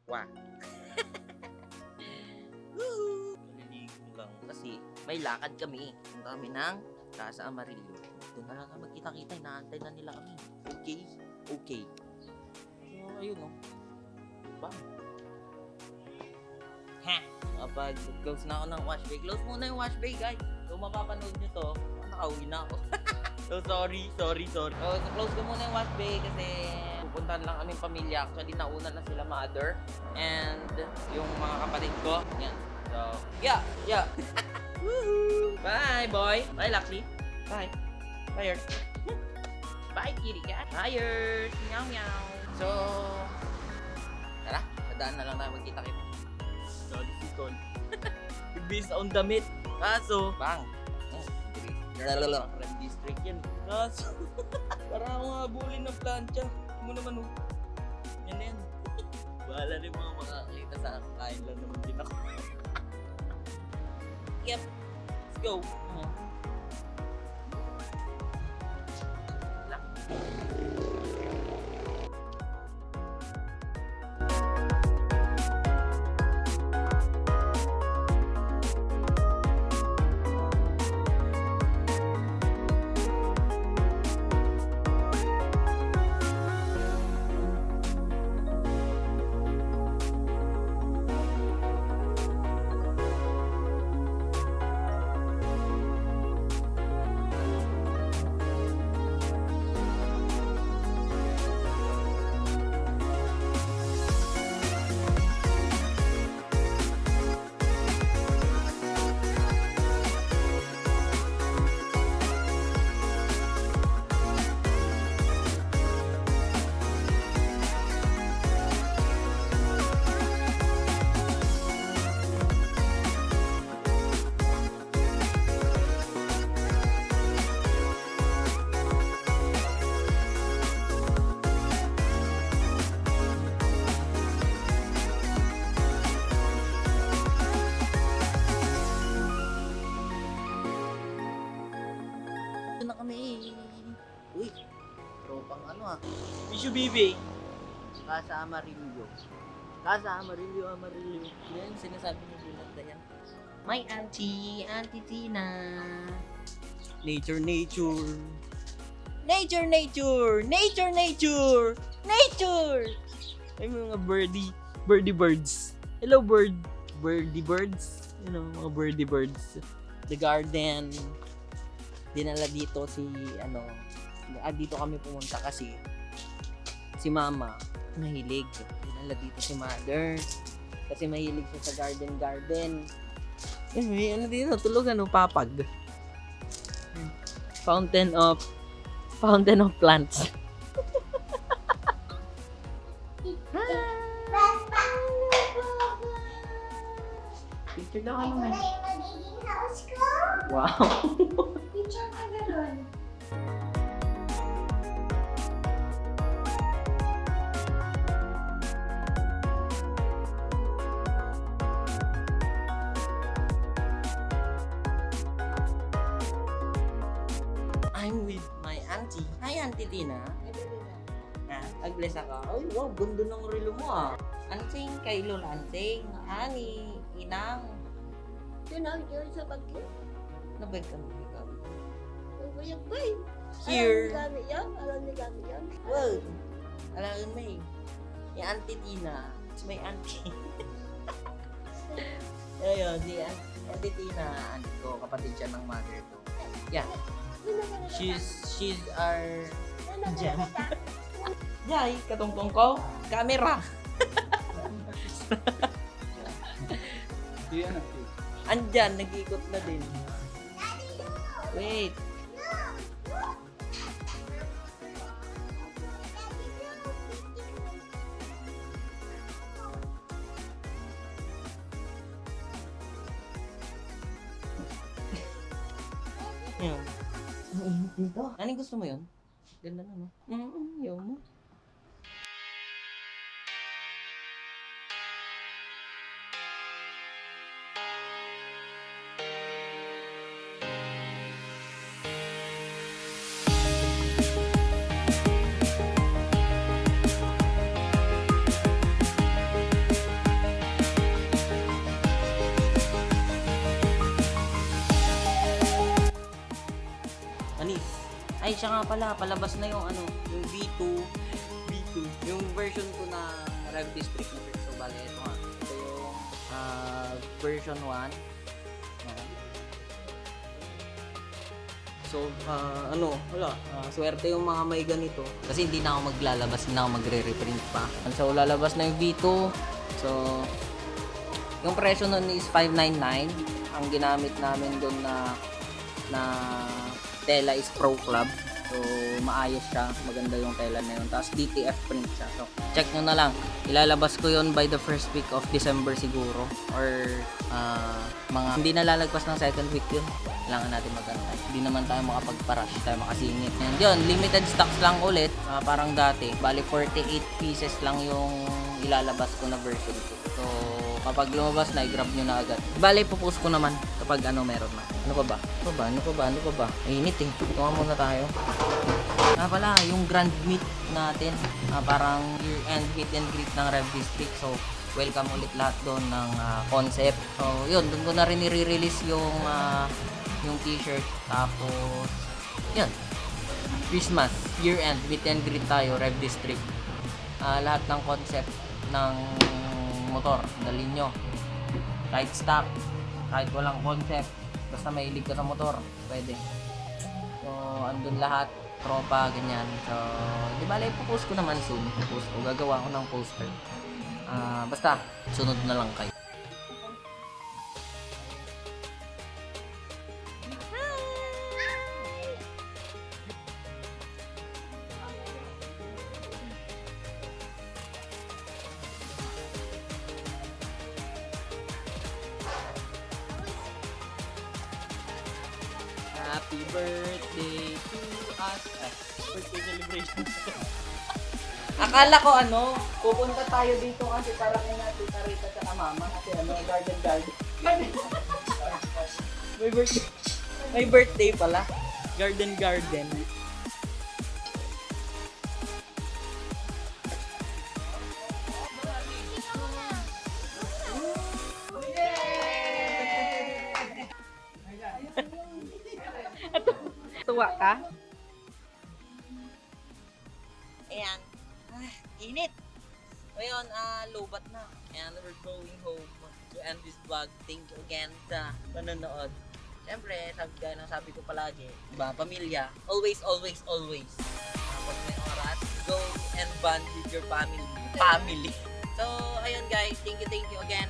Wah. Maliligo lang kasi may lakad kami. Punta kami ng Casa Amarillo. Doon na lang kami magkita-kita. Inaantay na nila kami. Okay? Okay. So, ayun o. Bang. Ha! Kapag-close na ako ng wash bay. Close muna yung wash bay, guys. So, mapapanood nyo to. Nakauwi na ako. So, sorry. So, close ko muna yung wash bay kasi pupuntahan lang kaming pamilya. Actually, nauna na sila mother. And yung mga kapatid ko. Yan. So, yeah. Woohoo! Bye, boy. Bye, Lucky. Bye. Bye, Earth. Bye, kitty cat. Bye, Earth. Meow, meow. So, tara. Nadaan na lang tayo magkita-kita. Sorry, si Col. Based on damit. Kaso, bang. Red district yan. Kaso, parang akong habulin ng plancha. Mo naman, oh. Yan na yan. Bahala rin mga makakita sa akin. Kain lang naman din ako. Yep. Let's go. Na kami. Uy, tropang ano ah. Issue BB. Casa Amarillo. Casa Amarillo. Yan, sinasabi niyo binanda yan. My auntie Tina. Nature. Ay, mga birdie birds. Hello, birdie birds. You know, mga birdie birds. The garden. Dinala dito si dito kami pumunta kasi si mama mahilig. Dinala dito si mother kasi mahilig siya sa garden. May dito tulugan papag. Fountain of plants. Picture daw ano man. Magiging house ko. Wow. Picture ka gano'n. I'm with my auntie. Hi, Auntie Tina. Ag-bless ako. Ay, wow, ganda ng relo mo ah. Ansing kay Lola Ansing. Ani, Inang. Yun sa bagyo. Nabag ka mo ikaw. Ubuyak ba eh. Here. Alam ni gamit yan. Wow. Alam mo eh. Yung Auntie Tina. It's my auntie. Ayun, si Auntie Tina. Auntie ko, kapatid siya ng mother ko. Yeah. She's our Jan. Jai, katungtong ko. Camera. Andyan, nag-ikot na din. Wait. Yan. Ang init nito. Anong gusto mo yun? Ganda na, no? Yaw mo. siya nga pala, palabas na yung ano, yung V2, yung version ko na Rev District na so bali ito nga. Ito yung version 1. So, swerte yung mga may ganito. Kasi hindi na ako maglalabas, hindi na ako magre-reprint pa. So, lalabas na yung V2. So, yung presyo nun is $599. Ang ginamit namin doon na tela is Pro Club. So, maayos siya. Maganda yung tela na yun. Tapos, DTF print siya. So, check nyo na lang. Ilalabas ko yun by the first week of December siguro. Or, mga hindi na lalagpas ng second week yun. Kailangan natin magantay. Hindi naman tayo makapagparash, tayo makasingit. And yun, limited stocks lang ulit. Parang dati. Bali, 48 pieces lang yung ilalabas ko na version ko. So, kapag lumabas na, i-grab nyo na agad. Bali, pupost ko naman kapag meron na. Ano pa ba? Init eh. Tunga muna tayo. Pala, yung grand meet natin. Parang year-end meet and greet ng Rev District. So, welcome ulit lahat doon ng concept. So, yun. Doon ko na rin i-release yung t-shirt. Tapos, yun. Christmas, year-end meet and greet tayo, Rev District. Lahat ng concept ng motor, dalhin nyo. Kahit stock, kahit walang concept, basta mahilig ka sa motor, pwede. So, andun lahat, tropa, ganyan. So, di ba, ipopost ko naman soon. Gagawa ko ng poster. Basta, sunod na lang kayo. Happy birthday to us. Birthday celebration. Akala ko pupunta tayo dito kasi para kay natin Tarita sa mama kasi garden. May birthday pala. Garden. Tuwa ka? Ayan. Init. Ngayon, lobat na. And we're going home to end this vlog. Thank you again sa panonood. Siyempre, sabi ko palagi, diba, pamilya, always. Pag may oras, go and bond with your family. So, ayun guys, thank you again.